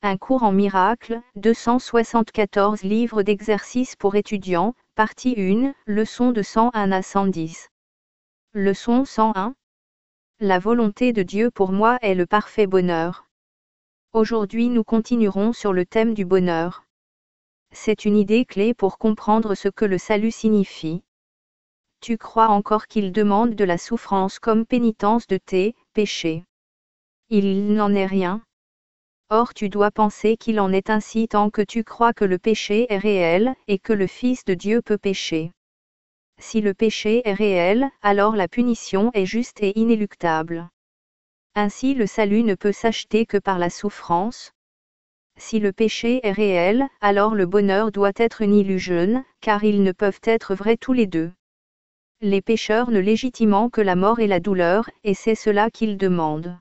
Un cours en miracles, 274 livres d'exercices pour étudiants, partie 1, leçon de 101 à 110. Leçon 101. La volonté de Dieu pour moi est le parfait bonheur. Aujourd'hui nous continuerons sur le thème du bonheur. C'est une idée clé pour comprendre ce que le salut signifie. Tu crois encore qu'il demande de la souffrance comme pénitence de tes péchés. Il n'en est rien. Or tu dois penser qu'il en est ainsi tant que tu crois que le péché est réel, et que le Fils de Dieu peut pécher. Si le péché est réel, alors la punition est juste et inéluctable. Ainsi le salut ne peut s'acheter que par la souffrance. Si le péché est réel, alors le bonheur doit être une illusion, car ils ne peuvent être vrais tous les deux. Les pécheurs ne légitiment que la mort et la douleur, et c'est cela qu'ils demandent.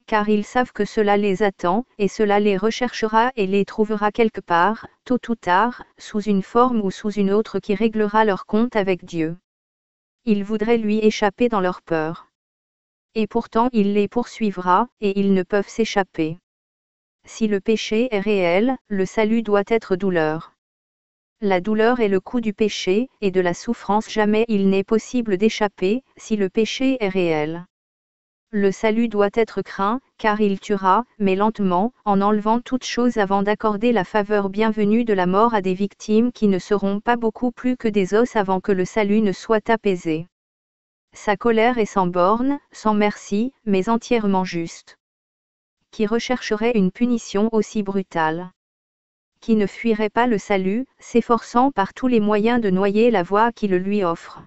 Car ils savent que cela les attend, et cela les recherchera et les trouvera quelque part, tôt ou tard, sous une forme ou sous une autre qui réglera leur compte avec Dieu. Ils voudraient lui échapper dans leur peur. Et pourtant il les poursuivra, et ils ne peuvent s'échapper. Si le péché est réel, le salut doit être douleur. La douleur est le coût du péché, et de la souffrance jamais il n'est possible d'échapper, si le péché est réel. Le salut doit être craint, car il tuera, mais lentement, en enlevant toute chose avant d'accorder la faveur bienvenue de la mort à des victimes qui ne seront pas beaucoup plus que des os avant que le salut ne soit apaisé. Sa colère est sans borne, sans merci, mais entièrement juste. Qui rechercherait une punition aussi brutale? Qui ne fuirait pas le salut, s'efforçant par tous les moyens de noyer la voie qui le lui offre?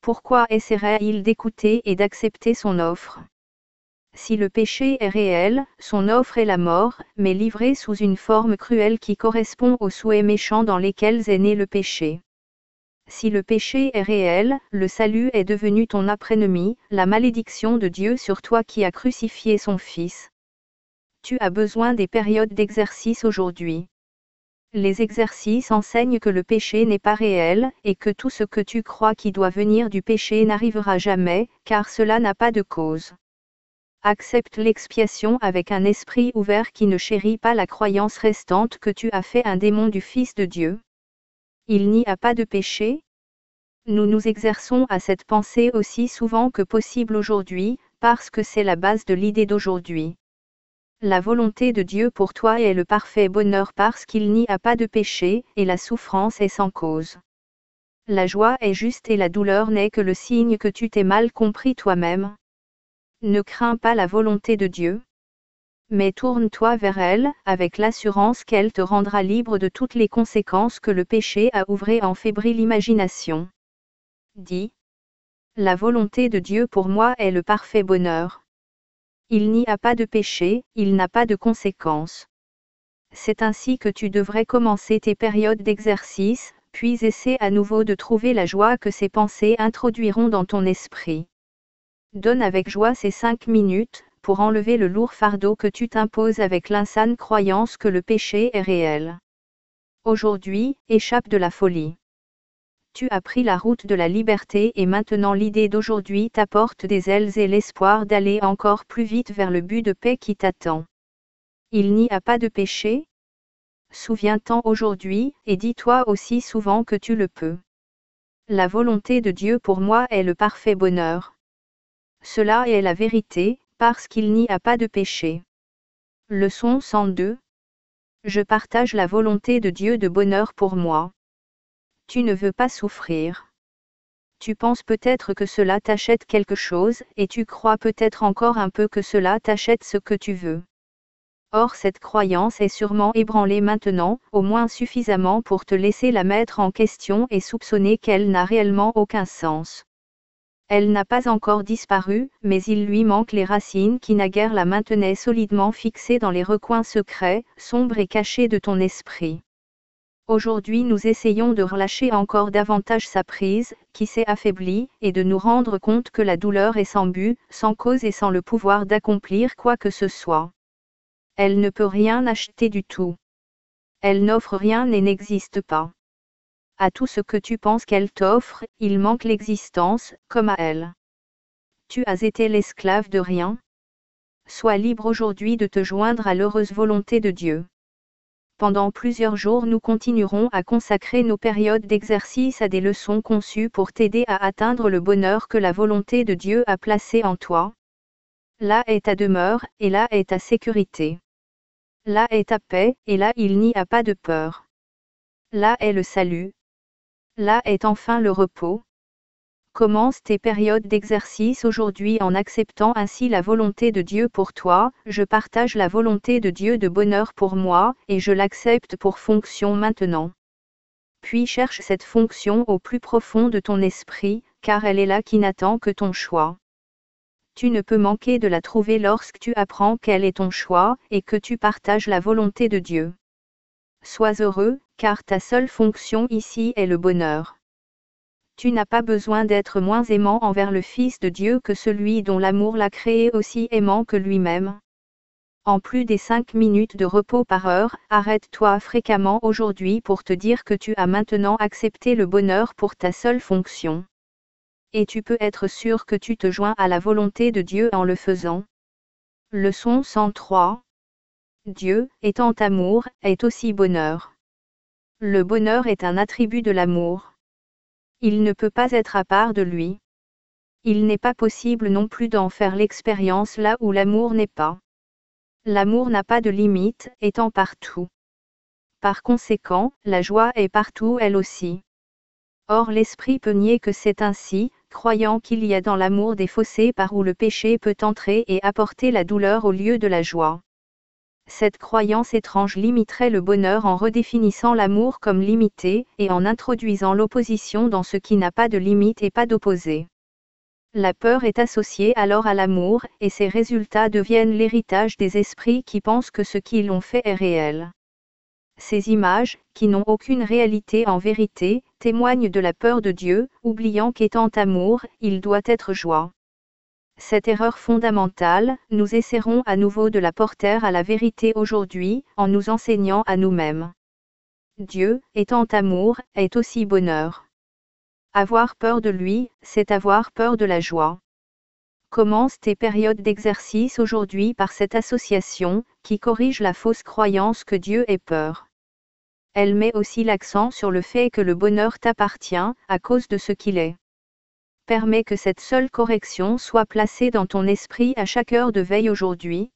Pourquoi essaierait-il d'écouter et d'accepter son offre? Si le péché est réel, son offre est la mort, mais livrée sous une forme cruelle qui correspond aux souhaits méchants dans lesquels est né le péché. Si le péché est réel, le salut est devenu ton après-ennemi, la malédiction de Dieu sur toi qui a crucifié son Fils. Tu as besoin des périodes d'exercice aujourd'hui. Les exercices enseignent que le péché n'est pas réel, et que tout ce que tu crois qui doit venir du péché n'arrivera jamais, car cela n'a pas de cause. Accepte l'expiation avec un esprit ouvert qui ne chérit pas la croyance restante que tu as fait un démon du Fils de Dieu. Il n'y a pas de péché? Nous nous exerçons à cette pensée aussi souvent que possible aujourd'hui, parce que c'est la base de l'idée d'aujourd'hui. La volonté de Dieu pour toi est le parfait bonheur parce qu'il n'y a pas de péché, et la souffrance est sans cause. La joie est juste et la douleur n'est que le signe que tu t'es mal compris toi-même. Ne crains pas la volonté de Dieu. Mais tourne-toi vers elle, avec l'assurance qu'elle te rendra libre de toutes les conséquences que le péché a ouvrées en fébrile imagination. Dis. La volonté de Dieu pour moi est le parfait bonheur. Il n'y a pas de péché, il n'a pas de conséquences. C'est ainsi que tu devrais commencer tes périodes d'exercice, puis essaie à nouveau de trouver la joie que ces pensées introduiront dans ton esprit. Donne avec joie ces 5 minutes, pour enlever le lourd fardeau que tu t'imposes avec l'insane croyance que le péché est réel. Aujourd'hui, échappe de la folie. Tu as pris la route de la liberté et maintenant l'idée d'aujourd'hui t'apporte des ailes et l'espoir d'aller encore plus vite vers le but de paix qui t'attend. Il n'y a pas de péché? Souviens-t'en aujourd'hui, et dis-toi aussi souvent que tu le peux. La volonté de Dieu pour moi est le parfait bonheur. Cela est la vérité, parce qu'il n'y a pas de péché. Leçon 102. Je partage la volonté de Dieu de bonheur pour moi. Tu ne veux pas souffrir. Tu penses peut-être que cela t'achète quelque chose, et tu crois peut-être encore un peu que cela t'achète ce que tu veux. Or cette croyance est sûrement ébranlée maintenant, au moins suffisamment pour te laisser la mettre en question et soupçonner qu'elle n'a réellement aucun sens. Elle n'a pas encore disparu, mais il lui manque les racines qui naguère la maintenaient solidement fixée dans les recoins secrets, sombres et cachés de ton esprit. Aujourd'hui nous essayons de relâcher encore davantage sa prise, qui s'est affaiblie, et de nous rendre compte que la douleur est sans but, sans cause et sans le pouvoir d'accomplir quoi que ce soit. Elle ne peut rien acheter du tout. Elle n'offre rien et n'existe pas. À tout ce que tu penses qu'elle t'offre, il manque l'existence, comme à elle. Tu as été l'esclave de rien. Sois libre aujourd'hui de te joindre à l'heureuse volonté de Dieu. Pendant plusieurs jours nous continuerons à consacrer nos périodes d'exercice à des leçons conçues pour t'aider à atteindre le bonheur que la volonté de Dieu a placé en toi. Là est ta demeure, et là est ta sécurité. Là est ta paix, et là il n'y a pas de peur. Là est le salut. Là est enfin le repos. Commence tes périodes d'exercice aujourd'hui en acceptant ainsi la volonté de Dieu pour toi. Je partage la volonté de Dieu de bonheur pour moi, et je l'accepte pour fonction maintenant. Puis cherche cette fonction au plus profond de ton esprit, car elle est là qui n'attend que ton choix. Tu ne peux manquer de la trouver lorsque tu apprends quel est ton choix, et que tu partages la volonté de Dieu. Sois heureux, car ta seule fonction ici est le bonheur. Tu n'as pas besoin d'être moins aimant envers le Fils de Dieu que celui dont l'amour l'a créé aussi aimant que lui-même. En plus des 5 minutes de repos par heure, arrête-toi fréquemment aujourd'hui pour te dire que tu as maintenant accepté le bonheur pour ta seule fonction. Et tu peux être sûr que tu te joins à la volonté de Dieu en le faisant. Leçon 103. Dieu, étant amour, est aussi bonheur. Le bonheur est un attribut de l'amour. Il ne peut pas être à part de lui. Il n'est pas possible non plus d'en faire l'expérience là où l'amour n'est pas. L'amour n'a pas de limite, étant partout. Par conséquent, la joie est partout elle aussi. Or l'esprit peut nier que c'est ainsi, croyant qu'il y a dans l'amour des fossés par où le péché peut entrer et apporter la douleur au lieu de la joie. Cette croyance étrange limiterait le bonheur en redéfinissant l'amour comme limité, et en introduisant l'opposition dans ce qui n'a pas de limite et pas d'opposé. La peur est associée alors à l'amour, et ses résultats deviennent l'héritage des esprits qui pensent que ce qu'ils ont fait est réel. Ces images, qui n'ont aucune réalité en vérité, témoignent de la peur de Dieu, oubliant qu'étant amour, il doit être joie. Cette erreur fondamentale, nous essaierons à nouveau de la porter à la vérité aujourd'hui, en nous enseignant à nous-mêmes. Dieu, étant amour, est aussi bonheur. Avoir peur de lui, c'est avoir peur de la joie. Commence tes périodes d'exercice aujourd'hui par cette association, qui corrige la fausse croyance que Dieu ait peur. Elle met aussi l'accent sur le fait que le bonheur t'appartient, à cause de ce qu'il est. Permets que cette seule correction soit placée dans ton esprit à chaque heure de veille aujourd'hui.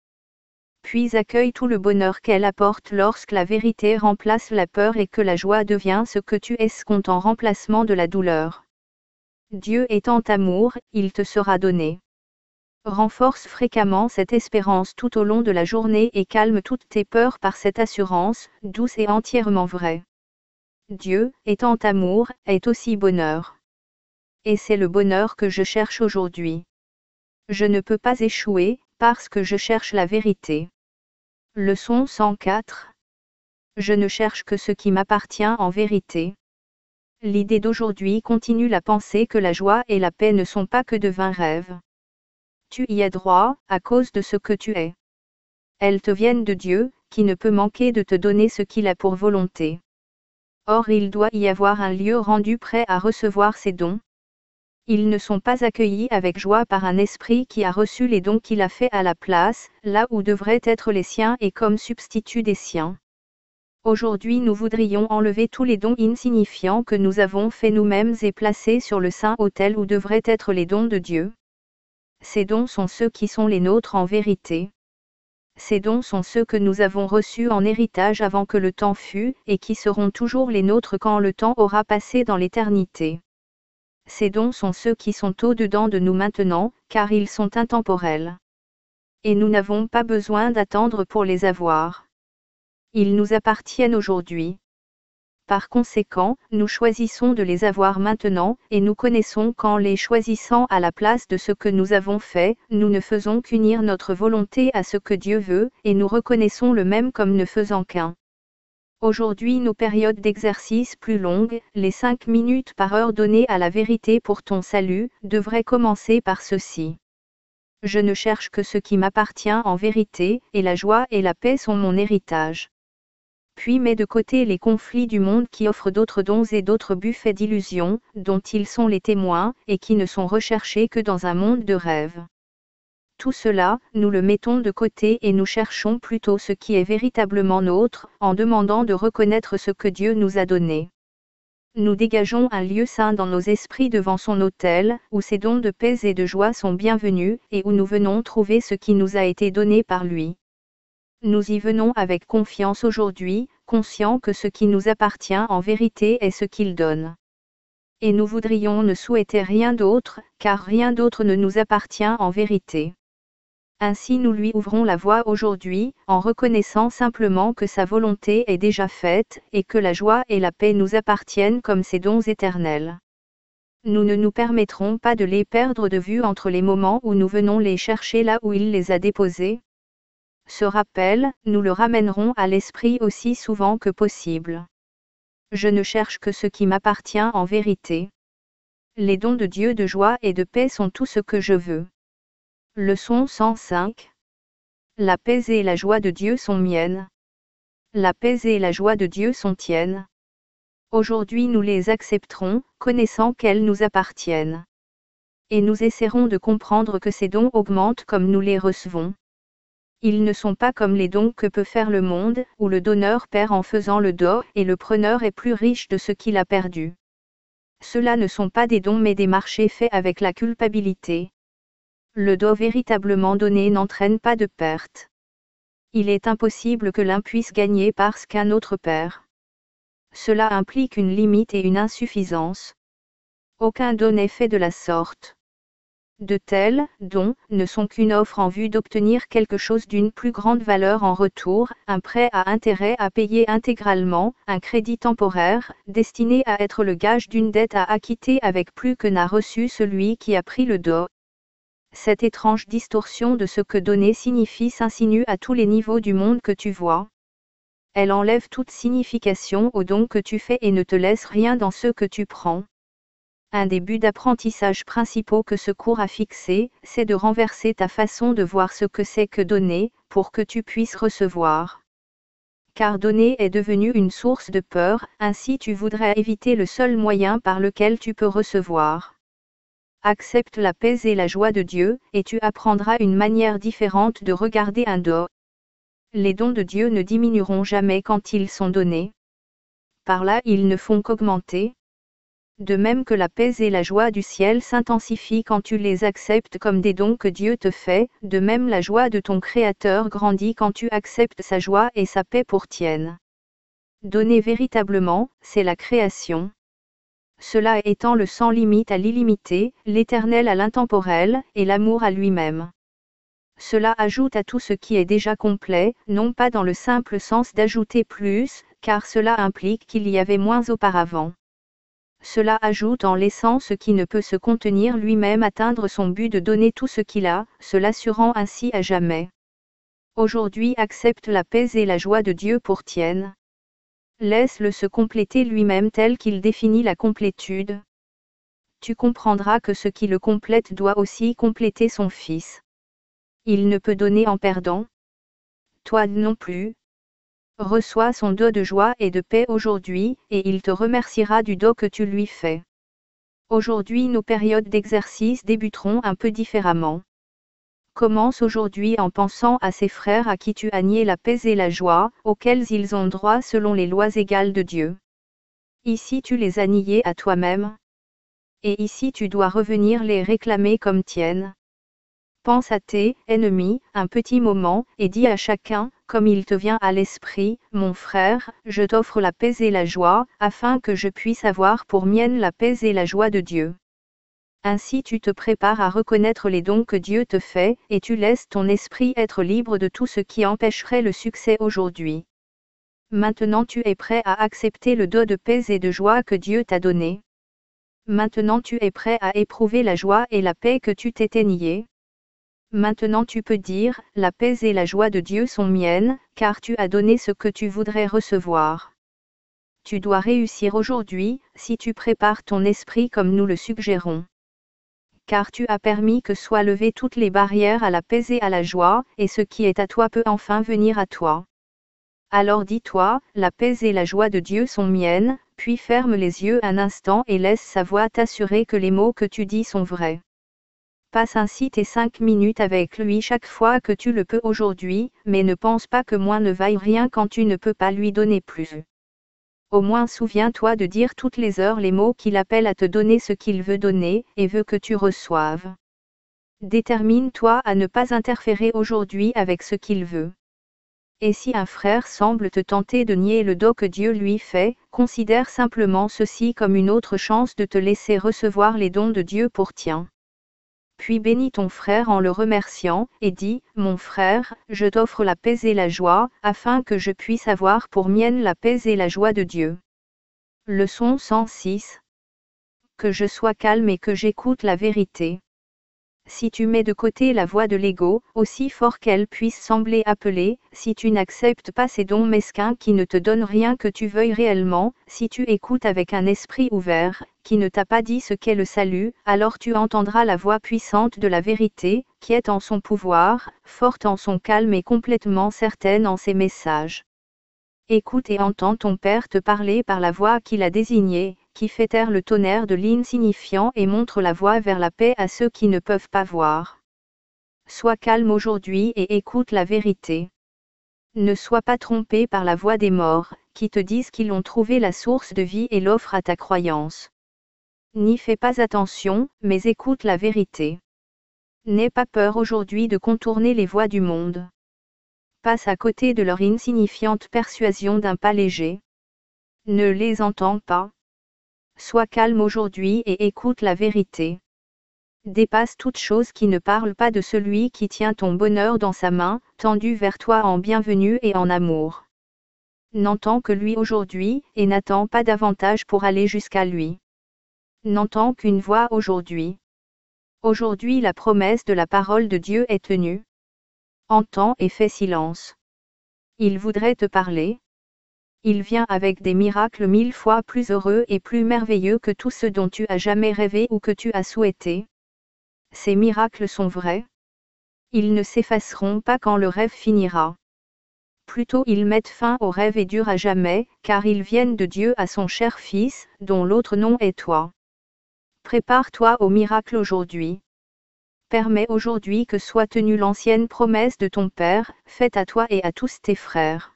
Puis accueille tout le bonheur qu'elle apporte lorsque la vérité remplace la peur et que la joie devient ce que tu escomptes en remplacement de la douleur. Dieu étant amour, il te sera donné. Renforce fréquemment cette espérance tout au long de la journée et calme toutes tes peurs par cette assurance, douce et entièrement vraie. Dieu, étant amour, est aussi bonheur. Et c'est le bonheur que je cherche aujourd'hui. Je ne peux pas échouer, parce que je cherche la vérité. Leçon 104. Je ne cherche que ce qui m'appartient en vérité. L'idée d'aujourd'hui continue la pensée que la joie et la paix ne sont pas que de vains rêves. Tu y as droit, à cause de ce que tu es. Elles te viennent de Dieu, qui ne peut manquer de te donner ce qu'il a pour volonté. Or il doit y avoir un lieu rendu prêt à recevoir ces dons. Ils ne sont pas accueillis avec joie par un esprit qui a reçu les dons qu'il a faits à la place, là où devraient être les siens et comme substitut des siens. Aujourd'hui nous voudrions enlever tous les dons insignifiants que nous avons faits nous-mêmes et placer sur le saint autel où devraient être les dons de Dieu. Ces dons sont ceux qui sont les nôtres en vérité. Ces dons sont ceux que nous avons reçus en héritage avant que le temps fût, et qui seront toujours les nôtres quand le temps aura passé dans l'éternité. Ces dons sont ceux qui sont au-dedans de nous maintenant, car ils sont intemporels. Et nous n'avons pas besoin d'attendre pour les avoir. Ils nous appartiennent aujourd'hui. Par conséquent, nous choisissons de les avoir maintenant, et nous connaissons qu'en les choisissant à la place de ce que nous avons fait, nous ne faisons qu'unir notre volonté à ce que Dieu veut, et nous reconnaissons le même comme ne faisant qu'un. Aujourd'hui nos périodes d'exercice plus longues, les 5 minutes par heure données à la vérité pour ton salut, devraient commencer par ceci. Je ne cherche que ce qui m'appartient en vérité, et la joie et la paix sont mon héritage. Puis mets de côté les conflits du monde qui offrent d'autres dons et d'autres buffets d'illusions, dont ils sont les témoins, et qui ne sont recherchés que dans un monde de rêves. Tout cela, nous le mettons de côté et nous cherchons plutôt ce qui est véritablement nôtre, en demandant de reconnaître ce que Dieu nous a donné. Nous dégageons un lieu saint dans nos esprits devant son autel, où ces dons de paix et de joie sont bienvenus, et où nous venons trouver ce qui nous a été donné par lui. Nous y venons avec confiance aujourd'hui, conscients que ce qui nous appartient en vérité est ce qu'il donne. Et nous voudrions ne souhaiter rien d'autre, car rien d'autre ne nous appartient en vérité. Ainsi nous lui ouvrons la voie aujourd'hui, en reconnaissant simplement que sa volonté est déjà faite, et que la joie et la paix nous appartiennent comme ses dons éternels. Nous ne nous permettrons pas de les perdre de vue entre les moments où nous venons les chercher là où il les a déposés. Ce rappel, nous le ramènerons à l'esprit aussi souvent que possible. Je ne cherche que ce qui m'appartient en vérité. Les dons de Dieu de joie et de paix sont tout ce que je veux. Leçon 105. La paix et la joie de Dieu sont miennes. La paix et la joie de Dieu sont tiennes. Aujourd'hui nous les accepterons, connaissant qu'elles nous appartiennent. Et nous essaierons de comprendre que ces dons augmentent comme nous les recevons. Ils ne sont pas comme les dons que peut faire le monde, où le donneur perd en faisant le don, et le preneur est plus riche de ce qu'il a perdu. Ceux-là ne sont pas des dons mais des marchés faits avec la culpabilité. Le don véritablement donné n'entraîne pas de perte. Il est impossible que l'un puisse gagner parce qu'un autre perd. Cela implique une limite et une insuffisance. Aucun don n'est fait de la sorte. De tels dons ne sont qu'une offre en vue d'obtenir quelque chose d'une plus grande valeur en retour, un prêt à intérêt à payer intégralement, un crédit temporaire, destiné à être le gage d'une dette à acquitter avec plus que n'a reçu celui qui a pris le don. Cette étrange distorsion de ce que donner signifie s'insinue à tous les niveaux du monde que tu vois. Elle enlève toute signification aux dons que tu fais et ne te laisse rien dans ceux que tu prends. Un des buts d'apprentissage principaux que ce cours a fixé, c'est de renverser ta façon de voir ce que c'est que donner, pour que tu puisses recevoir. Car donner est devenu une source de peur, ainsi tu voudrais éviter le seul moyen par lequel tu peux recevoir. Accepte la paix et la joie de Dieu, et tu apprendras une manière différente de regarder un don. Les dons de Dieu ne diminueront jamais quand ils sont donnés. Par là ils ne font qu'augmenter. De même que la paix et la joie du ciel s'intensifient quand tu les acceptes comme des dons que Dieu te fait, de même la joie de ton Créateur grandit quand tu acceptes sa joie et sa paix pour tienne. Donner véritablement, c'est la création. Cela étant le sans limite à l'illimité, l'éternel à l'intemporel, et l'amour à lui-même. Cela ajoute à tout ce qui est déjà complet, non pas dans le simple sens d'ajouter plus, car cela implique qu'il y avait moins auparavant. Cela ajoute en laissant ce qui ne peut se contenir lui-même atteindre son but de donner tout ce qu'il a, se l'assurant ainsi à jamais. Aujourd'hui accepte la paix et la joie de Dieu pour tienne. Laisse-le se compléter lui-même tel qu'il définit la complétude. Tu comprendras que ce qui le complète doit aussi compléter son Fils. Il ne peut donner en perdant. Toi non plus. Reçois son don de joie et de paix aujourd'hui, et il te remerciera du don que tu lui fais. Aujourd'hui nos périodes d'exercice débuteront un peu différemment. Commence aujourd'hui en pensant à ces frères à qui tu as nié la paix et la joie, auxquels ils ont droit selon les lois égales de Dieu. Ici tu les as niés à toi-même. Et ici tu dois revenir les réclamer comme tiennes. Pense à tes ennemis un petit moment, et dis à chacun, comme il te vient à l'esprit, mon frère, je t'offre la paix et la joie, afin que je puisse avoir pour mienne la paix et la joie de Dieu. Ainsi tu te prépares à reconnaître les dons que Dieu te fait, et tu laisses ton esprit être libre de tout ce qui empêcherait le succès aujourd'hui. Maintenant tu es prêt à accepter le don de paix et de joie que Dieu t'a donné. Maintenant tu es prêt à éprouver la joie et la paix que tu t'étais nié. Maintenant tu peux dire, la paix et la joie de Dieu sont miennes, car tu as donné ce que tu voudrais recevoir. Tu dois réussir aujourd'hui, si tu prépares ton esprit comme nous le suggérons. Car tu as permis que soient levées toutes les barrières à la paix et à la joie, et ce qui est à toi peut enfin venir à toi. Alors dis-toi, la paix et la joie de Dieu sont miennes, puis ferme les yeux un instant et laisse sa voix t'assurer que les mots que tu dis sont vrais. Passe ainsi tes 5 minutes avec lui chaque fois que tu le peux aujourd'hui, mais ne pense pas que moins ne vaille rien quand tu ne peux pas lui donner plus. Au moins souviens-toi de dire toutes les heures les mots qu'il appelle à te donner ce qu'il veut donner, et veut que tu reçoives. Détermine-toi à ne pas interférer aujourd'hui avec ce qu'il veut. Et si un frère semble te tenter de nier le don que Dieu lui fait, considère simplement ceci comme une autre chance de te laisser recevoir les dons de Dieu pour tien. Puis bénis ton frère en le remerciant, et dis, « Mon frère, je t'offre la paix et la joie, afin que je puisse avoir pour mienne la paix et la joie de Dieu. » Leçon 106. Que je sois calme et que j'écoute la vérité. Si tu mets de côté la voix de l'ego, aussi fort qu'elle puisse sembler appeler, si tu n'acceptes pas ces dons mesquins qui ne te donnent rien que tu veuilles réellement, si tu écoutes avec un esprit ouvert, qui ne t'a pas dit ce qu'est le salut, alors tu entendras la voix puissante de la vérité, qui est en son pouvoir, forte en son calme et complètement certaine en ses messages. Écoute et entends ton Père te parler par la voix qu'il a désignée, qui fait taire le tonnerre de l'insignifiant et montre la voie vers la paix à ceux qui ne peuvent pas voir. Sois calme aujourd'hui et écoute la vérité. Ne sois pas trompé par la voix des morts, qui te disent qu'ils ont trouvé la source de vie et l'offrent à ta croyance. N'y fais pas attention, mais écoute la vérité. N'aie pas peur aujourd'hui de contourner les voies du monde. Passe à côté de leur insignifiante persuasion d'un pas léger. Ne les entends pas. Sois calme aujourd'hui et écoute la vérité. Dépasse toute chose qui ne parle pas de celui qui tient ton bonheur dans sa main, tendu vers toi en bienvenue et en amour. N'entends que lui aujourd'hui, et n'attends pas davantage pour aller jusqu'à lui. N'entends qu'une voix aujourd'hui. Aujourd'hui la promesse de la parole de Dieu est tenue. Entends et fais silence. Il voudrait te parler. Il vient avec des miracles 1000 fois plus heureux et plus merveilleux que tout ce dont tu as jamais rêvé ou que tu as souhaité. Ces miracles sont vrais. Ils ne s'effaceront pas quand le rêve finira. Plutôt ils mettent fin au rêve et durent à jamais, car ils viennent de Dieu à son cher Fils, dont l'autre nom est toi. Prépare-toi au miracle aujourd'hui. Permets aujourd'hui que soit tenue l'ancienne promesse de ton Père, faite à toi et à tous tes frères.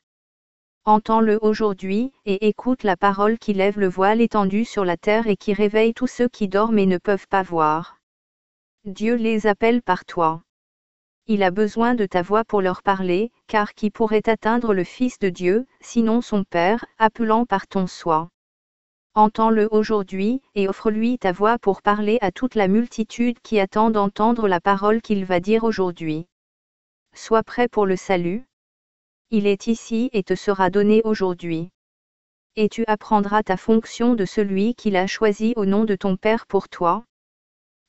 Entends-le aujourd'hui, et écoute la parole qui lève le voile étendu sur la terre et qui réveille tous ceux qui dorment et ne peuvent pas voir. Dieu les appelle par toi. Il a besoin de ta voix pour leur parler, car qui pourrait atteindre le Fils de Dieu, sinon son Père, appelant par ton soi. Entends-le aujourd'hui, et offre-lui ta voix pour parler à toute la multitude qui attend d'entendre la parole qu'il va dire aujourd'hui. Sois prêt pour le salut. Il est ici et te sera donné aujourd'hui. Et tu apprendras ta fonction de celui qui l'a choisi au nom de ton Père pour toi.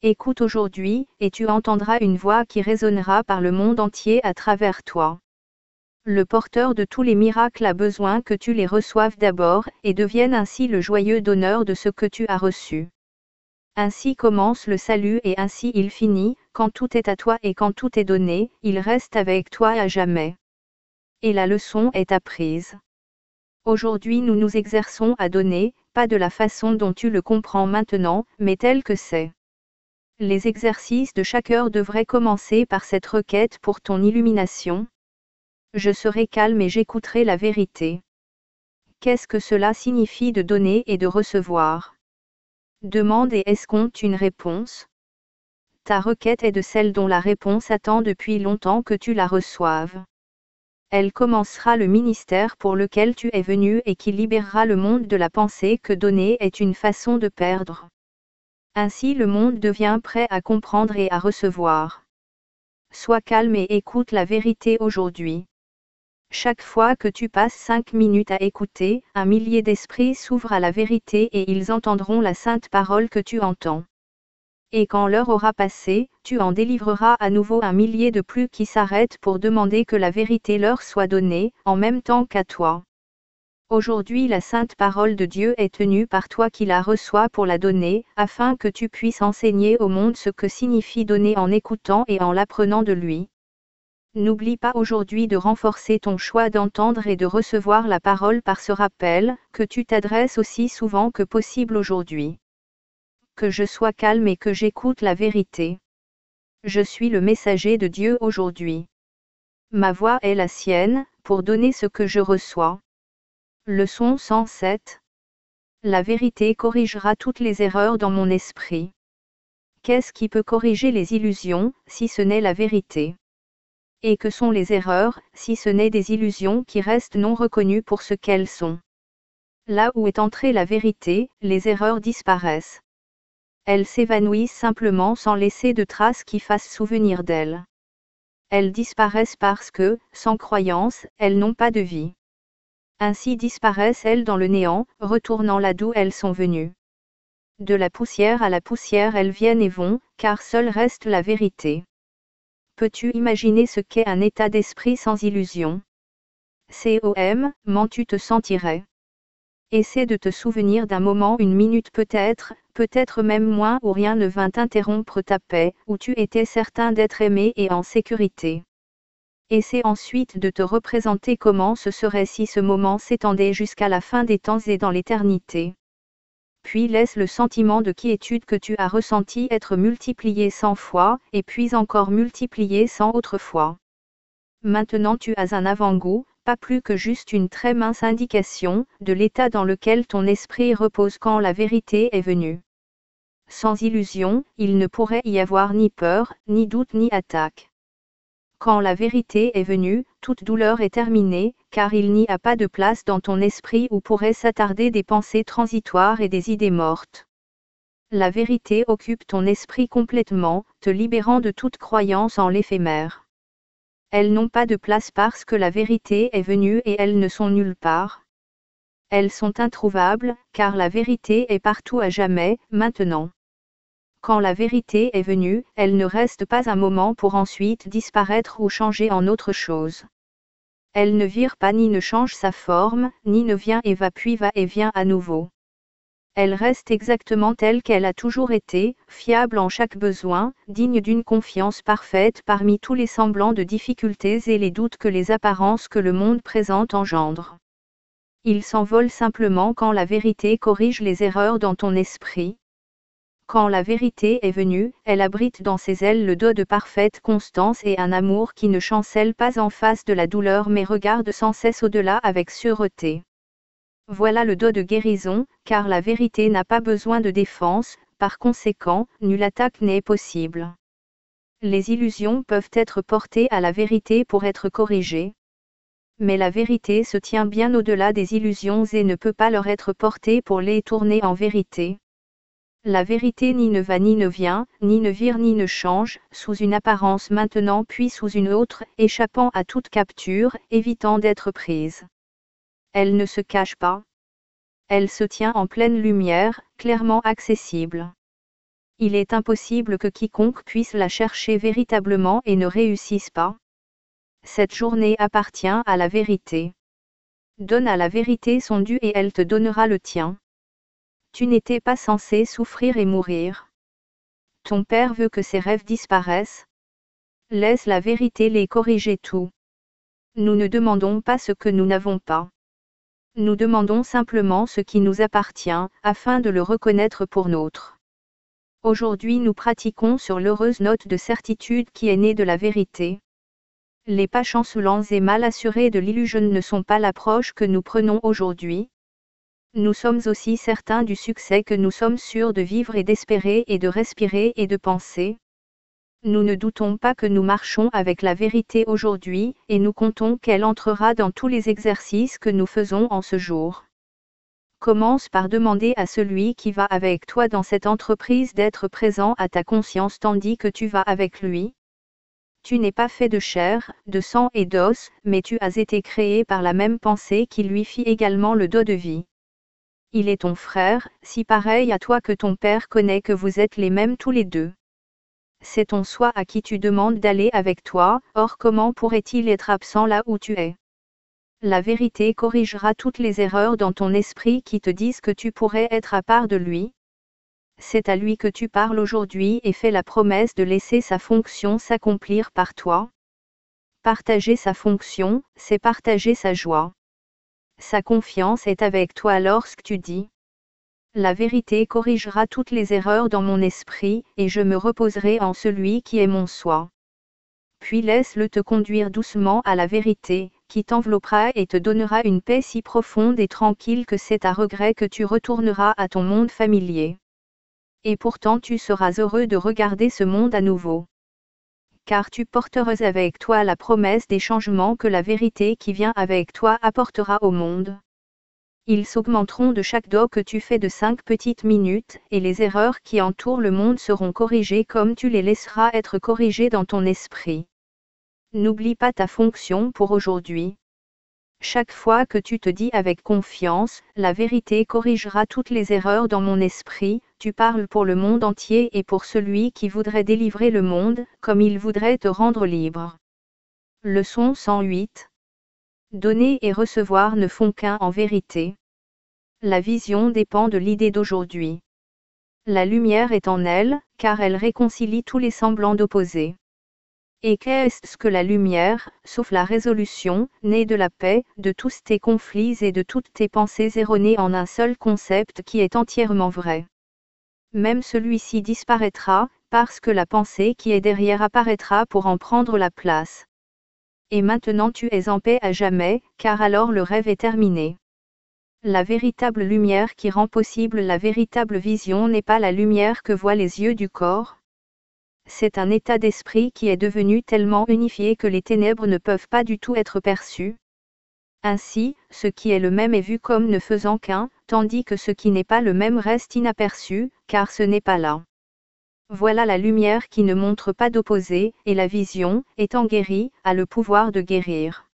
Écoute aujourd'hui, et tu entendras une voix qui résonnera par le monde entier à travers toi. Le porteur de tous les miracles a besoin que tu les reçoives d'abord, et deviennes ainsi le joyeux donneur de ce que tu as reçu. Ainsi commence le salut et ainsi il finit, quand tout est à toi et quand tout est donné, il reste avec toi à jamais. Et la leçon est apprise. Aujourd'hui nous nous exerçons à donner, pas de la façon dont tu le comprends maintenant, mais tel que c'est. Les exercices de chaque heure devraient commencer par cette requête pour ton illumination. Je serai calme et j'écouterai la vérité. Qu'est-ce que cela signifie de donner et de recevoir? Demande et escompte une réponse. Ta requête est de celle dont la réponse attend depuis longtemps que tu la reçoives. Elle commencera le ministère pour lequel tu es venu et qui libérera le monde de la pensée que donner est une façon de perdre. Ainsi le monde devient prêt à comprendre et à recevoir. Sois calme et écoute la vérité aujourd'hui. Chaque fois que tu passes 5 minutes à écouter, 1 millier d'esprits s'ouvrent à la vérité et ils entendront la sainte parole que tu entends. Et quand l'heure aura passé, tu en délivreras à nouveau 1 millier de plus qui s'arrêtent pour demander que la vérité leur soit donnée, en même temps qu'à toi. Aujourd'hui la sainte parole de Dieu est tenue par toi qui la reçois pour la donner, afin que tu puisses enseigner au monde ce que signifie donner en écoutant et en l'apprenant de lui. N'oublie pas aujourd'hui de renforcer ton choix d'entendre et de recevoir la parole par ce rappel, que tu t'adresses aussi souvent que possible aujourd'hui. Que je sois calme et que j'écoute la vérité. Je suis le messager de Dieu aujourd'hui. Ma voix est la sienne, pour donner ce que je reçois. Leçon 107. La vérité corrigera toutes les erreurs dans mon esprit. Qu'est-ce qui peut corriger les illusions, si ce n'est la vérité? Et que sont les erreurs, si ce n'est des illusions qui restent non reconnues pour ce qu'elles sont? Là où est entrée la vérité, les erreurs disparaissent. Elles s'évanouissent simplement sans laisser de traces qui fassent souvenir d'elles. Elles disparaissent parce que, sans croyance, elles n'ont pas de vie. Ainsi disparaissent-elles dans le néant, retournant là d'où elles sont venues. De la poussière à la poussière elles viennent et vont, car seule reste la vérité. Peux-tu imaginer ce qu'est un état d'esprit sans illusion? Comment tu te sentirais? Essaie de te souvenir d'un moment, une minute peut-être même moins, où rien ne vint interrompre ta paix, où tu étais certain d'être aimé et en sécurité. Essaie ensuite de te représenter comment ce serait si ce moment s'étendait jusqu'à la fin des temps et dans l'éternité. Puis laisse le sentiment de quiétude que tu as ressenti être multiplié 100 fois, et puis encore multiplié 100 autres fois. Maintenant tu as un avant-goût, pas plus que juste une très mince indication, de l'état dans lequel ton esprit repose quand la vérité est venue. Sans illusion, il ne pourrait y avoir ni peur, ni doute ni attaque. Quand la vérité est venue, toute douleur est terminée, car il n'y a pas de place dans ton esprit où pourraient s'attarder des pensées transitoires et des idées mortes. La vérité occupe ton esprit complètement, te libérant de toute croyance en l'éphémère. Elles n'ont pas de place parce que la vérité est venue et elles ne sont nulle part. Elles sont introuvables, car la vérité est partout à jamais, maintenant. Quand la vérité est venue, elle ne reste pas un moment pour ensuite disparaître ou changer en autre chose. Elle ne vire pas ni ne change sa forme, ni ne vient et va puis va et vient à nouveau. Elle reste exactement telle qu'elle a toujours été, fiable en chaque besoin, digne d'une confiance parfaite parmi tous les semblants de difficultés et les doutes que les apparences que le monde présente engendrent. Il s'envole simplement quand la vérité corrige les erreurs dans ton esprit. Quand la vérité est venue, elle abrite dans ses ailes le dos de parfaite constance et un amour qui ne chancelle pas en face de la douleur mais regarde sans cesse au-delà avec sûreté. Voilà le dos de guérison, car la vérité n'a pas besoin de défense, par conséquent, nulle attaque n'est possible. Les illusions peuvent être portées à la vérité pour être corrigées. Mais la vérité se tient bien au-delà des illusions et ne peut pas leur être portée pour les tourner en vérité. La vérité ni ne va ni ne vient, ni ne vire ni ne change, sous une apparence maintenant puis sous une autre, échappant à toute capture, évitant d'être prise. Elle ne se cache pas. Elle se tient en pleine lumière, clairement accessible. Il est impossible que quiconque puisse la chercher véritablement et ne réussisse pas. Cette journée appartient à la vérité. Donne à la vérité son dû et elle te donnera le tien. Tu n'étais pas censé souffrir et mourir. Ton Père veut que ses rêves disparaissent. Laisse la vérité les corriger tout. Nous ne demandons pas ce que nous n'avons pas. Nous demandons simplement ce qui nous appartient, afin de le reconnaître pour nôtre. Aujourd'hui nous pratiquons sur l'heureuse note de certitude qui est née de la vérité. Les pas chancelants et mal assurés de l'illusion ne sont pas l'approche que nous prenons aujourd'hui. Nous sommes aussi certains du succès que nous sommes sûrs de vivre et d'espérer et de respirer et de penser. Nous ne doutons pas que nous marchons avec la vérité aujourd'hui, et nous comptons qu'elle entrera dans tous les exercices que nous faisons en ce jour. Commence par demander à celui qui va avec toi dans cette entreprise d'être présent à ta conscience tandis que tu vas avec lui. Tu n'es pas fait de chair, de sang et d'os, mais tu as été créé par la même pensée qui lui fit également le don de vie. Il est ton frère, si pareil à toi que ton Père connaît que vous êtes les mêmes tous les deux. C'est ton soi à qui tu demandes d'aller avec toi, or comment pourrait-il être absent là où tu es? La vérité corrigera toutes les erreurs dans ton esprit qui te disent que tu pourrais être à part de lui. C'est à lui que tu parles aujourd'hui et fais la promesse de laisser sa fonction s'accomplir par toi. Partager sa fonction, c'est partager sa joie. Sa confiance est avec toi lorsque tu dis La vérité corrigera toutes les erreurs dans mon esprit, et je me reposerai en celui qui est mon soi. Puis laisse-le te conduire doucement à la vérité, qui t'enveloppera et te donnera une paix si profonde et tranquille que c'est à regret que tu retourneras à ton monde familier. Et pourtant tu seras heureux de regarder ce monde à nouveau. Car tu porteras avec toi la promesse des changements que la vérité qui vient avec toi apportera au monde. Ils s'augmenteront de chaque dos que tu fais de 5 petites minutes, et les erreurs qui entourent le monde seront corrigées comme tu les laisseras être corrigées dans ton esprit. N'oublie pas ta fonction pour aujourd'hui. Chaque fois que tu te dis avec confiance, la vérité corrigera toutes les erreurs dans mon esprit, tu parles pour le monde entier et pour celui qui voudrait délivrer le monde, comme il voudrait te rendre libre. Leçon 108. Donner et recevoir ne font qu'un en vérité. La vision dépend de l'idée d'aujourd'hui. La lumière est en elle, car elle réconcilie tous les semblants d'opposés. Et qu'est-ce que la lumière, sauf la résolution, née de la paix, de tous tes conflits et de toutes tes pensées erronées en un seul concept qui est entièrement vrai. Même celui-ci disparaîtra, parce que la pensée qui est derrière apparaîtra pour en prendre la place. Et maintenant tu es en paix à jamais, car alors le rêve est terminé. La véritable lumière qui rend possible la véritable vision n'est pas la lumière que voient les yeux du corps. C'est un état d'esprit qui est devenu tellement unifié que les ténèbres ne peuvent pas du tout être perçues. Ainsi, ce qui est le même est vu comme ne faisant qu'un, tandis que ce qui n'est pas le même reste inaperçu, car ce n'est pas là. Voilà la lumière qui ne montre pas d'opposé, et la vision, étant guérie, a le pouvoir de guérir.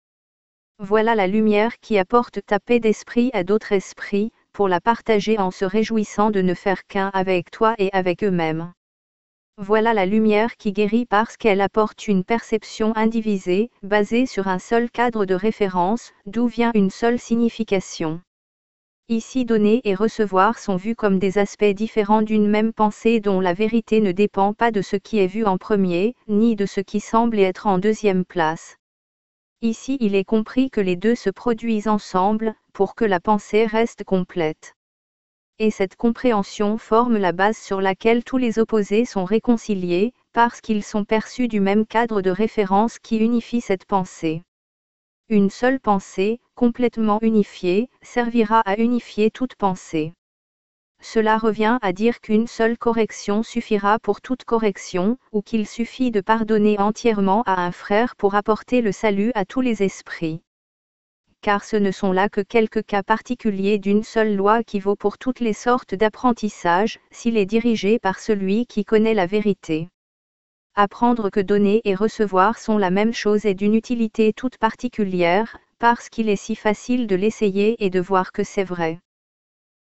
Voilà la lumière qui apporte ta paix d'esprit à d'autres esprits, pour la partager en se réjouissant de ne faire qu'un avec toi et avec eux-mêmes. Voilà la lumière qui guérit parce qu'elle apporte une perception indivisée, basée sur un seul cadre de référence, d'où vient une seule signification. Ici donner et recevoir sont vus comme des aspects différents d'une même pensée dont la vérité ne dépend pas de ce qui est vu en premier, ni de ce qui semble être en deuxième place. Ici il est compris que les deux se produisent ensemble, pour que la pensée reste complète. Et cette compréhension forme la base sur laquelle tous les opposés sont réconciliés, parce qu'ils sont perçus du même cadre de référence qui unifie cette pensée. Une seule pensée, complètement unifiée, servira à unifier toute pensée. Cela revient à dire qu'une seule correction suffira pour toute correction, ou qu'il suffit de pardonner entièrement à un frère pour apporter le salut à tous les esprits. Car ce ne sont là que quelques cas particuliers d'une seule loi qui vaut pour toutes les sortes d'apprentissage, s'il est dirigé par celui qui connaît la vérité. Apprendre que donner et recevoir sont la même chose est d'une utilité toute particulière, parce qu'il est si facile de l'essayer et de voir que c'est vrai.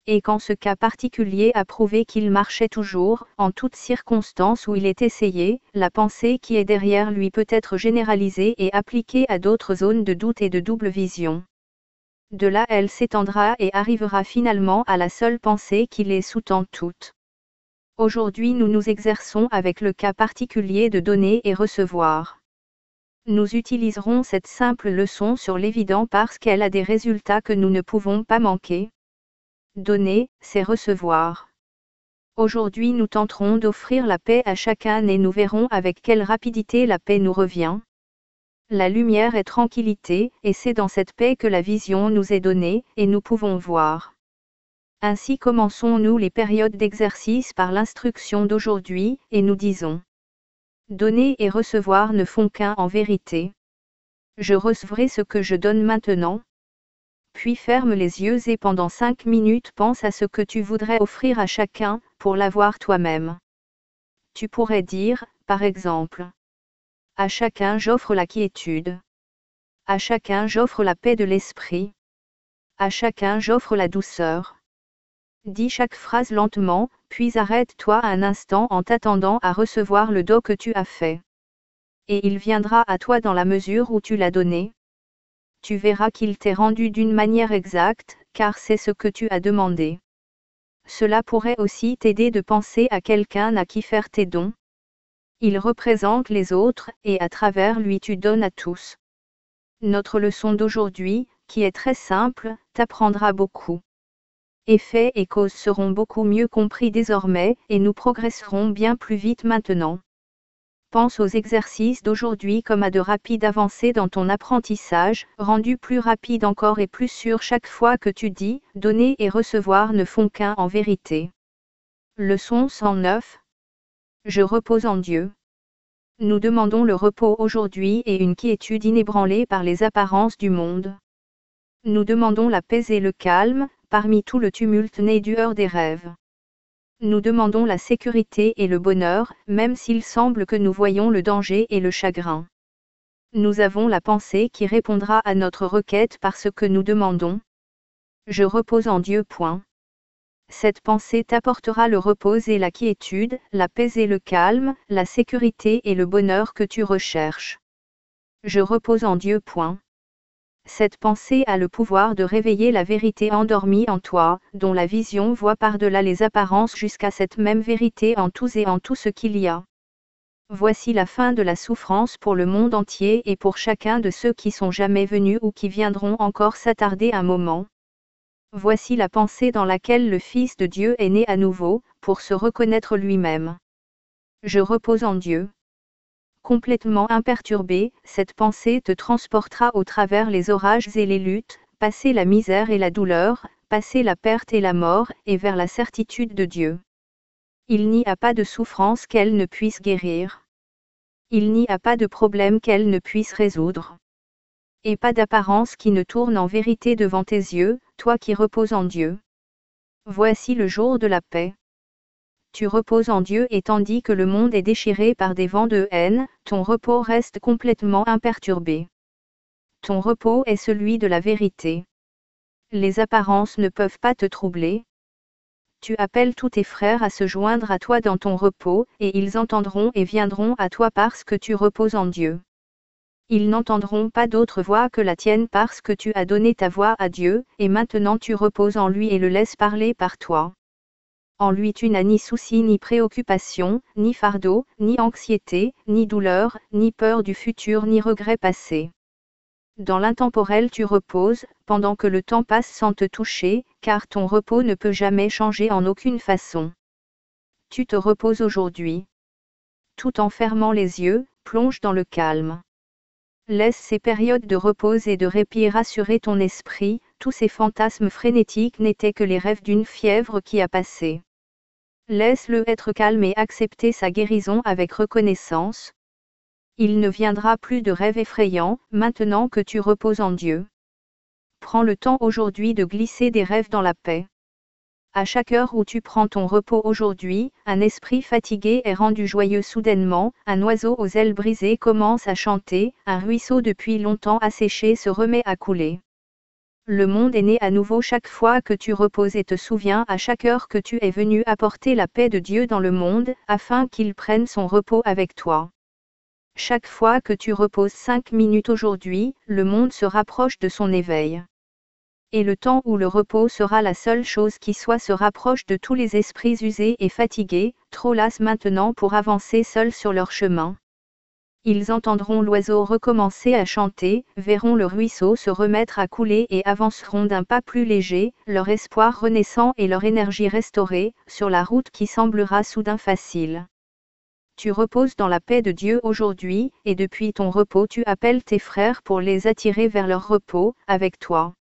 Et quand ce cas particulier a prouvé qu'il marchait toujours, en toutes circonstances où il est essayé, la pensée qui est derrière lui peut être généralisée et appliquée à d'autres zones de doute et de double vision. De là elle s'étendra et arrivera finalement à la seule pensée qui les sous-tend toutes. Aujourd'hui nous nous exerçons avec le cas particulier de donner et recevoir. Nous utiliserons cette simple leçon sur l'évident parce qu'elle a des résultats que nous ne pouvons pas manquer. Donner, c'est recevoir. Aujourd'hui nous tenterons d'offrir la paix à chacun et nous verrons avec quelle rapidité la paix nous revient. La lumière est tranquillité, et c'est dans cette paix que la vision nous est donnée, et nous pouvons voir. Ainsi commençons-nous les périodes d'exercice par l'instruction d'aujourd'hui, et nous disons. Donner et recevoir ne font qu'un en vérité. Je recevrai ce que je donne maintenant. Puis ferme les yeux et pendant 5 minutes pense à ce que tu voudrais offrir à chacun, pour l'avoir toi-même. Tu pourrais dire, par exemple. À chacun j'offre la quiétude. À chacun j'offre la paix de l'esprit. À chacun j'offre la douceur. Dis chaque phrase lentement, puis arrête-toi un instant en t'attendant à recevoir le don que tu as fait. Et il viendra à toi dans la mesure où tu l'as donné. Tu verras qu'il t'est rendu d'une manière exacte, car c'est ce que tu as demandé. Cela pourrait aussi t'aider de penser à quelqu'un à qui faire tes dons. Il représente les autres, et à travers lui tu donnes à tous. Notre leçon d'aujourd'hui, qui est très simple, t'apprendra beaucoup. Effet et cause seront beaucoup mieux compris désormais, et nous progresserons bien plus vite maintenant. Pense aux exercices d'aujourd'hui comme à de rapides avancées dans ton apprentissage, rendues plus rapides encore et plus sûres chaque fois que tu dis, donner et recevoir ne font qu'un en vérité. Leçon 109. Je repose en Dieu. Nous demandons le repos aujourd'hui et une quiétude inébranlée par les apparences du monde. Nous demandons la paix et le calme, parmi tout le tumulte né du heurt des rêves. Nous demandons la sécurité et le bonheur, même s'il semble que nous voyons le danger et le chagrin. Nous avons la pensée qui répondra à notre requête par ce que nous demandons. Je repose en Dieu. Cette pensée t'apportera le repos et la quiétude, la paix et le calme, la sécurité et le bonheur que tu recherches. Je repose en Dieu. Cette pensée a le pouvoir de réveiller la vérité endormie en toi, dont la vision voit par-delà les apparences jusqu'à cette même vérité en tous et en tout ce qu'il y a. Voici la fin de la souffrance pour le monde entier et pour chacun de ceux qui sont jamais venus ou qui viendront encore s'attarder un moment. Voici la pensée dans laquelle le Fils de Dieu est né à nouveau, pour se reconnaître lui-même. Je repose en Dieu. Complètement imperturbée, cette pensée te transportera au travers les orages et les luttes, passer la misère et la douleur, passer la perte et la mort, et vers la certitude de Dieu. Il n'y a pas de souffrance qu'elle ne puisse guérir. Il n'y a pas de problème qu'elle ne puisse résoudre. Et pas d'apparence qui ne tourne en vérité devant tes yeux, toi qui reposes en Dieu. Voici le jour de la paix. Tu reposes en Dieu et tandis que le monde est déchiré par des vents de haine, ton repos reste complètement imperturbé. Ton repos est celui de la vérité. Les apparences ne peuvent pas te troubler. Tu appelles tous tes frères à se joindre à toi dans ton repos, et ils entendront et viendront à toi parce que tu reposes en Dieu. Ils n'entendront pas d'autre voix que la tienne parce que tu as donné ta voix à Dieu, et maintenant tu reposes en lui et le laisses parler par toi. En lui tu n'as ni souci ni préoccupation, ni fardeau, ni anxiété, ni douleur, ni peur du futur ni regret passé. Dans l'intemporel tu reposes, pendant que le temps passe sans te toucher, car ton repos ne peut jamais changer en aucune façon. Tu te reposes aujourd'hui. Tout en fermant les yeux, plonge dans le calme. Laisse ces périodes de repos et de répit rassurer ton esprit, tous ces fantasmes frénétiques n'étaient que les rêves d'une fièvre qui a passé. Laisse-le être calme et accepter sa guérison avec reconnaissance. Il ne viendra plus de rêves effrayants, maintenant que tu reposes en Dieu. Prends le temps aujourd'hui de glisser des rêves dans la paix. À chaque heure où tu prends ton repos aujourd'hui, un esprit fatigué est rendu joyeux soudainement, un oiseau aux ailes brisées commence à chanter, un ruisseau depuis longtemps asséché se remet à couler. Le monde est né à nouveau chaque fois que tu reposes et te souviens à chaque heure que tu es venu apporter la paix de Dieu dans le monde, afin qu'il prenne son repos avec toi. Chaque fois que tu reposes 5 minutes aujourd'hui, le monde se rapproche de son éveil. Et le temps où le repos sera la seule chose qui soit se rapproche de tous les esprits usés et fatigués, trop las maintenant pour avancer seuls sur leur chemin. Ils entendront l'oiseau recommencer à chanter, verront le ruisseau se remettre à couler et avanceront d'un pas plus léger, leur espoir renaissant et leur énergie restaurée, sur la route qui semblera soudain facile. Tu reposes dans la paix de Dieu aujourd'hui, et depuis ton repos tu appelles tes frères pour les attirer vers leur repos, avec toi.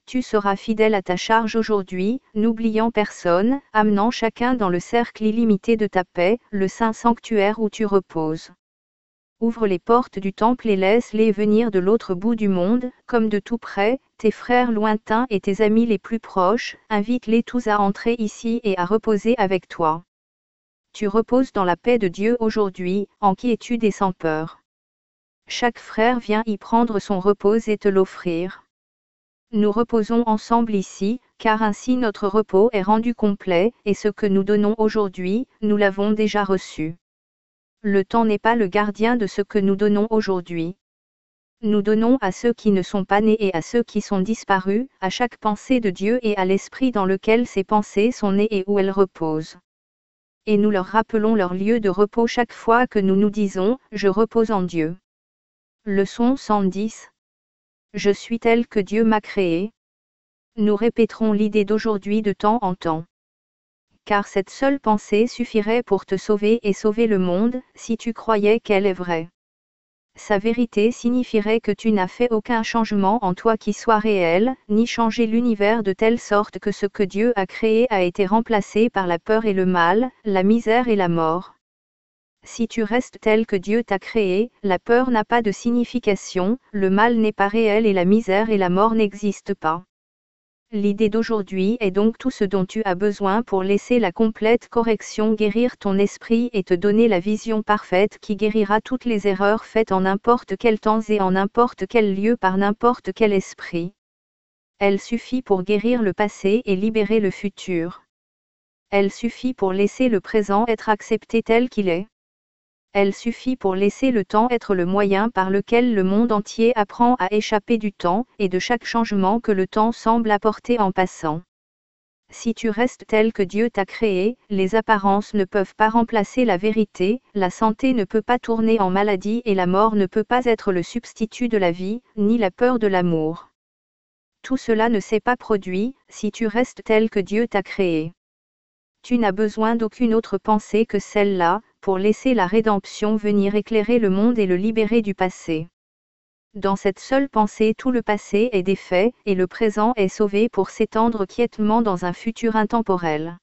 Tu seras fidèle à ta charge aujourd'hui, n'oubliant personne, amenant chacun dans le cercle illimité de ta paix, le saint sanctuaire où tu reposes. Ouvre les portes du temple et laisse-les venir de l'autre bout du monde, comme de tout près, tes frères lointains et tes amis les plus proches, invite-les tous à entrer ici et à reposer avec toi. Tu reposes dans la paix de Dieu aujourd'hui, en quiétude et sans peur. Chaque frère vient y prendre son repos et te l'offrir. Nous reposons ensemble ici, car ainsi notre repos est rendu complet, et ce que nous donnons aujourd'hui, nous l'avons déjà reçu. Le temps n'est pas le gardien de ce que nous donnons aujourd'hui. Nous donnons à ceux qui ne sont pas nés et à ceux qui sont disparus, à chaque pensée de Dieu et à l'esprit dans lequel ces pensées sont nées et où elles reposent. Et nous leur rappelons leur lieu de repos chaque fois que nous nous disons « Je repose en Dieu ». Leçon 110. Je suis tel que Dieu m'a créé. Nous répéterons l'idée d'aujourd'hui de temps en temps. Car cette seule pensée suffirait pour te sauver et sauver le monde, si tu croyais qu'elle est vraie. Sa vérité signifierait que tu n'as fait aucun changement en toi qui soit réel, ni changé l'univers de telle sorte que ce que Dieu a créé a été remplacé par la peur et le mal, la misère et la mort. Si tu restes tel que Dieu t'a créé, la peur n'a pas de signification, le mal n'est pas réel et la misère et la mort n'existent pas. L'idée d'aujourd'hui est donc tout ce dont tu as besoin pour laisser la complète correction guérir ton esprit et te donner la vision parfaite qui guérira toutes les erreurs faites en n'importe quel temps et en n'importe quel lieu par n'importe quel esprit. Elle suffit pour guérir le passé et libérer le futur. Elle suffit pour laisser le présent être accepté tel qu'il est. Elle suffit pour laisser le temps être le moyen par lequel le monde entier apprend à échapper du temps et de chaque changement que le temps semble apporter en passant. Si tu restes tel que Dieu t'a créé, les apparences ne peuvent pas remplacer la vérité, la santé ne peut pas tourner en maladie et la mort ne peut pas être le substitut de la vie, ni la peur de l'amour. Tout cela ne s'est pas produit, si tu restes tel que Dieu t'a créé. Tu n'as besoin d'aucune autre pensée que celle-là, pour laisser la rédemption venir éclairer le monde et le libérer du passé. Dans cette seule pensée tout le passé est défait, et le présent est sauvé pour s'étendre quiètement dans un futur intemporel.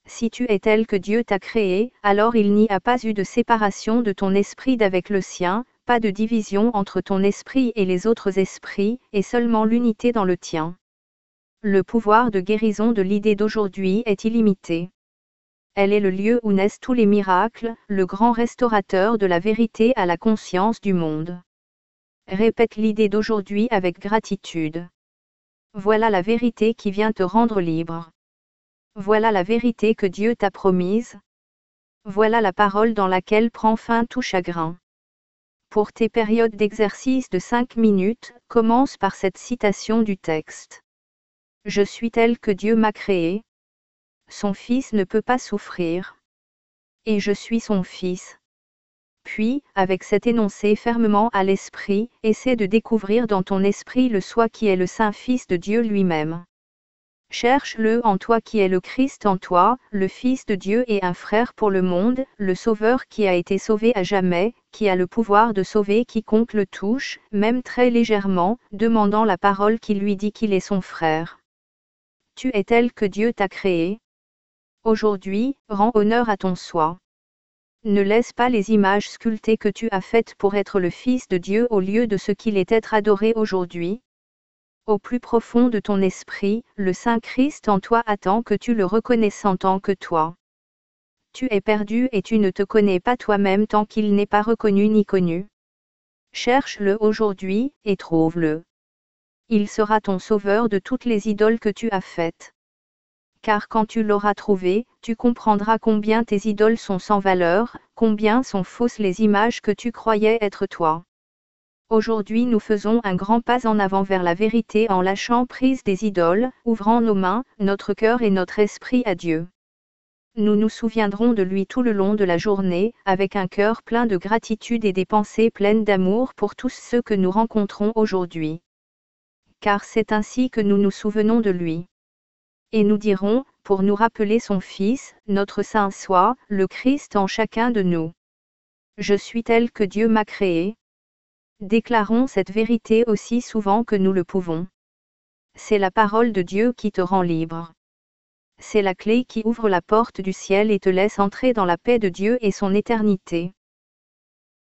Si tu es tel que Dieu t'a créé, alors il n'y a pas eu de séparation de ton esprit d'avec le sien, pas de division entre ton esprit et les autres esprits, et seulement l'unité dans le tien. Le pouvoir de guérison de l'idée d'aujourd'hui est illimité. Elle est le lieu où naissent tous les miracles, le grand restaurateur de la vérité à la conscience du monde. Répète l'idée d'aujourd'hui avec gratitude. Voilà la vérité qui vient te rendre libre. Voilà la vérité que Dieu t'a promise. Voilà la parole dans laquelle prend fin tout chagrin. Pour tes périodes d'exercice de 5 minutes, commence par cette citation du texte. Je suis tel que Dieu m'a créé. Son fils ne peut pas souffrir. Et je suis son fils. Puis, avec cet énoncé fermement à l'esprit, essaie de découvrir dans ton esprit le soi qui est le Saint-Fils de Dieu lui-même. Cherche-le en toi qui est le Christ en toi, le Fils de Dieu et un frère pour le monde, le Sauveur qui a été sauvé à jamais, qui a le pouvoir de sauver quiconque le touche, même très légèrement, demandant la parole qui lui dit qu'il est son frère. Tu es tel que Dieu t'a créé. Aujourd'hui, rends honneur à ton soi. Ne laisse pas les images sculptées que tu as faites pour être le Fils de Dieu au lieu de ce qu'il est être adoré aujourd'hui. Au plus profond de ton esprit, le Saint Christ en toi attend que tu le reconnaisses en tant que toi. Tu es perdu et tu ne te connais pas toi-même tant qu'il n'est pas reconnu ni connu. Cherche-le aujourd'hui, et trouve-le. Il sera ton sauveur de toutes les idoles que tu as faites. Car quand tu l'auras trouvé, tu comprendras combien tes idoles sont sans valeur, combien sont fausses les images que tu croyais être toi. Aujourd'hui nous faisons un grand pas en avant vers la vérité en lâchant prise des idoles, ouvrant nos mains, notre cœur et notre esprit à Dieu. Nous nous souviendrons de lui tout le long de la journée, avec un cœur plein de gratitude et des pensées pleines d'amour pour tous ceux que nous rencontrons aujourd'hui. Car c'est ainsi que nous nous souvenons de lui. Et nous dirons, pour nous rappeler son Fils, notre Saint Soi, le Christ en chacun de nous. Je suis tel que Dieu m'a créé. Déclarons cette vérité aussi souvent que nous le pouvons. C'est la parole de Dieu qui te rend libre. C'est la clé qui ouvre la porte du ciel et te laisse entrer dans la paix de Dieu et son éternité.